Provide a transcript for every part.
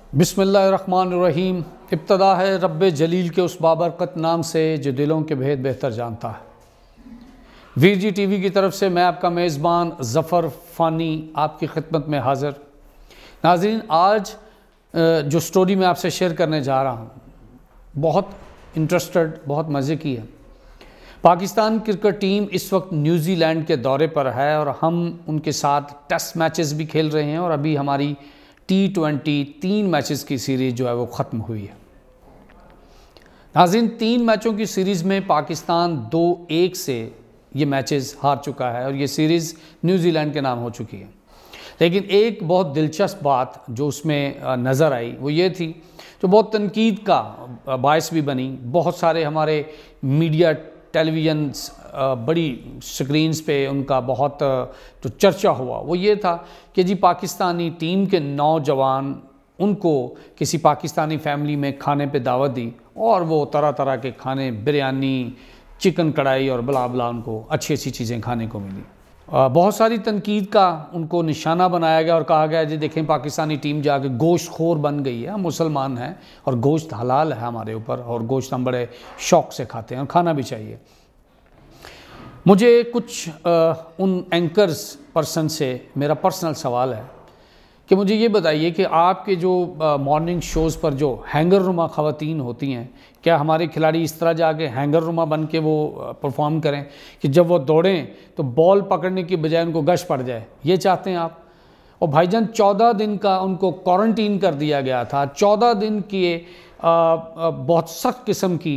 बिस्मिल्लाहिर्रहमानिर्रहीम। इब्तदा है रब्बे जलील के उस बाबरकत नाम से जो दिलों के भेद बेहतर जानता है। वीर जी टीवी की तरफ से मैं आपका मेज़बान ज़फ़र फ़ानी आपकी खिदमत में हाज़िर। नाज़रीन, आज जो स्टोरी मैं आपसे शेयर करने जा रहा हूँ बहुत इंटरेस्टेड, बहुत मज़े की है। पाकिस्तान क्रिकेट टीम इस वक्त न्यूज़ीलैंड के दौरे पर है और हम उनके साथ टेस्ट मैचेस भी खेल रहे हैं और अभी हमारी T20 3 मैचेस की सीरीज़ जो है वो ख़त्म हुई है। नाज़रीन, 3 मैचों की सीरीज़ में पाकिस्तान 2-1 से ये मैचेस हार चुका है और ये सीरीज़ न्यूज़ीलैंड के नाम हो चुकी है। लेकिन एक बहुत दिलचस्प बात जो उसमें नज़र आई वो ये थी, जो बहुत तनकीद का बायस भी बनी। बहुत सारे हमारे मीडिया, टेलीविज़न, बड़ी स्क्रीन्स पे उनका बहुत जो चर्चा हुआ वो ये था कि जी पाकिस्तानी टीम के नौजवान, उनको किसी पाकिस्तानी फैमिली में खाने पे दावत दी और वो तरह तरह के खाने, बिरयानी, चिकन कढ़ाई और बला बला उनको अच्छी अच्छी चीज़ें खाने को मिली। बहुत सारी तनकीद का उनको निशाना बनाया गया और कहा गया जी देखें पाकिस्तानी टीम जाके गोश्त खोर बन गई है। हम मुसलमान हैं और गोश्त हलाल है हमारे ऊपर और गोश्त हम बड़े शौक़ से खाते हैं और खाना भी चाहिए। मुझे कुछ उन एंकर्स पर्सन से मेरा पर्सनल सवाल है कि मुझे ये बताइए कि आपके जो मॉर्निंग शोज़ पर जो हैंगर नुमा ख़वातीन होती हैं, क्या हमारे खिलाड़ी इस तरह जाके हैंगर नुमा बन के वो परफॉर्म करें कि जब वो दौड़ें तो बॉल पकड़ने की बजाय उनको गश पड़ जाए? ये चाहते हैं आप? और भाईजान 14 दिन का उनको क्वारंटीन कर दिया गया था। 14 दिन की बहुत सख्त किस्म की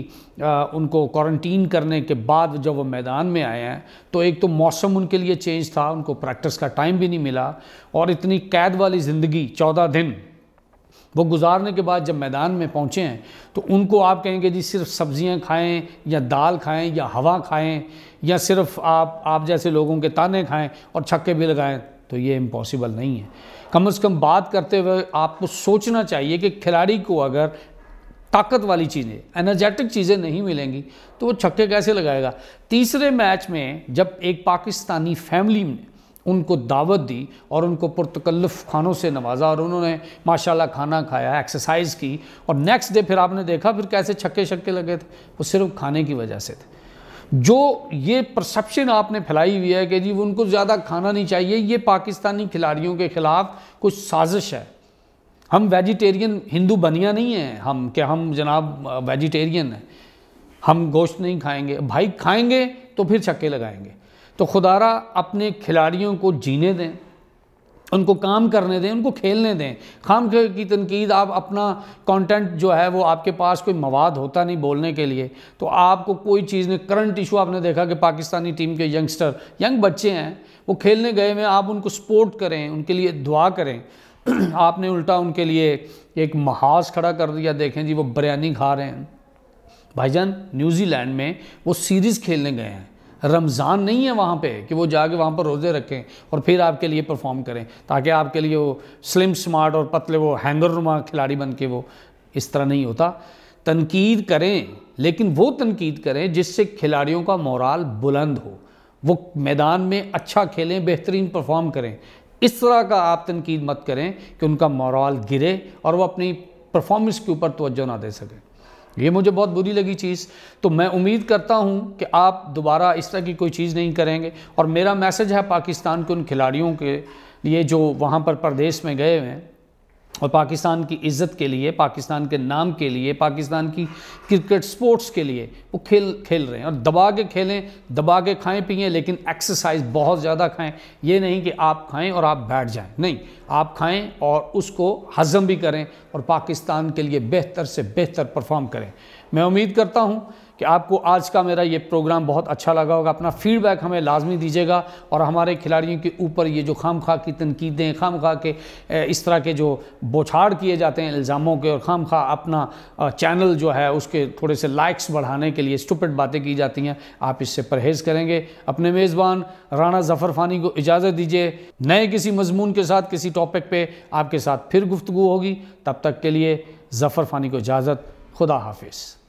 उनको क्वारंटीन करने के बाद जब वो मैदान में आए हैं तो एक तो मौसम उनके लिए चेंज था, उनको प्रैक्टिस का टाइम भी नहीं मिला और इतनी कैद वाली ज़िंदगी 14 दिन वो गुजारने के बाद जब मैदान में पहुँचे हैं तो उनको आप कहेंगे जी सिर्फ सब्ज़ियाँ खाएं या दाल खाएं या हवा खाएं या सिर्फ आप जैसे लोगों के ताने खाएं और छक्के भी लगाएं, तो ये इम्पॉसिबल नहीं है। कम से कम बात करते हुए आपको सोचना चाहिए कि खिलाड़ी को अगर ताकत वाली चीज़ें, एनर्जेटिक चीज़ें नहीं मिलेंगी तो वो छक्के कैसे लगाएगा। तीसरे मैच में जब एक पाकिस्तानी फैमिली ने उनको दावत दी और उनको पुरतकल्लुफ़ खानों से नवाजा और उन्होंने माशाल्लाह खाना खाया, एक्सरसाइज की और नेक्स्ट डे फिर आपने देखा फिर कैसे छक्के छक्के लगे थे, वो सिर्फ खाने की वजह से थे। जो ये परसेप्शन आपने फैलाई हुई है कि जी उनको ज़्यादा खाना नहीं चाहिए, ये पाकिस्तानी खिलाड़ियों के ख़िलाफ़ कुछ साजिश है। हम वेजिटेरियन हिंदू बनिया नहीं हैं हम, कि हम जनाब वेजिटेरियन हैं, हम गोश्त नहीं खाएंगे। भाई खाएंगे तो फिर छक्के लगाएंगे। तो खुदारा अपने खिलाड़ियों को जीने दें, उनको काम करने दें, उनको खेलने दें। खाम की तनकीद, आप अपना कंटेंट जो है वो आपके पास कोई मवाद होता नहीं बोलने के लिए तो आपको कोई चीज़ नहीं। करंट इशू आपने देखा कि पाकिस्तानी टीम के यंगस्टर, यंग बच्चे हैं, वो खेलने गए में आप उनको सपोर्ट करें, उनके लिए दुआ करें। आपने उल्टा उनके लिए एक महाज खड़ा कर दिया। देखें जी वो बिरयानी खा रहे हैं। भाईजान न्यूज़ीलैंड में वो सीरीज़ खेलने गए हैं, रमज़ान नहीं है वहाँ पे कि वो जाके वहाँ पर रोज़े रखें और फिर आपके लिए परफॉर्म करें ताकि आपके लिए वो स्लिम स्मार्ट और पतले वो हैंगर नुमा खिलाड़ी बन के वो इस तरह नहीं होता। तनकीद करें लेकिन वो तनकीद करें जिससे खिलाड़ियों का मोराल बुलंद हो, वो मैदान में अच्छा खेलें, बेहतरीन परफॉर्म करें। इस तरह का आप तनकीद मत करें कि उनका मोराल गिरे और वो अपनी परफॉर्मेंस के ऊपर तवज्जो ना दे सकें। ये मुझे बहुत बुरी लगी चीज़। तो मैं उम्मीद करता हूँ कि आप दोबारा इस तरह की कोई चीज़ नहीं करेंगे। और मेरा मैसेज है पाकिस्तान के उन खिलाड़ियों के लिए जो वहाँ पर परदेश में गए हुए हैं और पाकिस्तान की इज़्ज़त के लिए, पाकिस्तान के नाम के लिए, पाकिस्तान की क्रिकेट स्पोर्ट्स के लिए वो खेल रहे हैं। और दबा के खेलें, दबा के खाएं पिएं, लेकिन एक्सरसाइज बहुत ज़्यादा खाएं। ये नहीं कि आप खाएं और आप बैठ जाएं, नहीं, आप खाएं और उसको हज़म भी करें और पाकिस्तान के लिए बेहतर से बेहतर परफॉर्म करें। मैं उम्मीद करता हूँ कि आपको आज का मेरा ये प्रोग्राम बहुत अच्छा लगा होगा। अपना फीडबैक हमें लाजमी दीजिएगा और हमारे खिलाड़ियों के ऊपर ये जो खामखा की तनकीदें, खामखा के इस तरह के जो बौछार किए जाते हैं इल्ज़ामों के और खामखा अपना चैनल जो है उसके थोड़े से लाइक्स बढ़ाने के लिए स्टूपिड बातें की जाती हैं, आप इससे परहेज़ करेंगे। अपने मेज़बान राना ज़फ़र फ़ानी को इजाज़त दीजिए। नए किसी मजमून के साथ, किसी टॉपिक पर आपके साथ फिर गुफ्तगू होगी। तब तक के लिए ज़फ़र फ़ानी को इजाज़त। खुदा हाफिज़।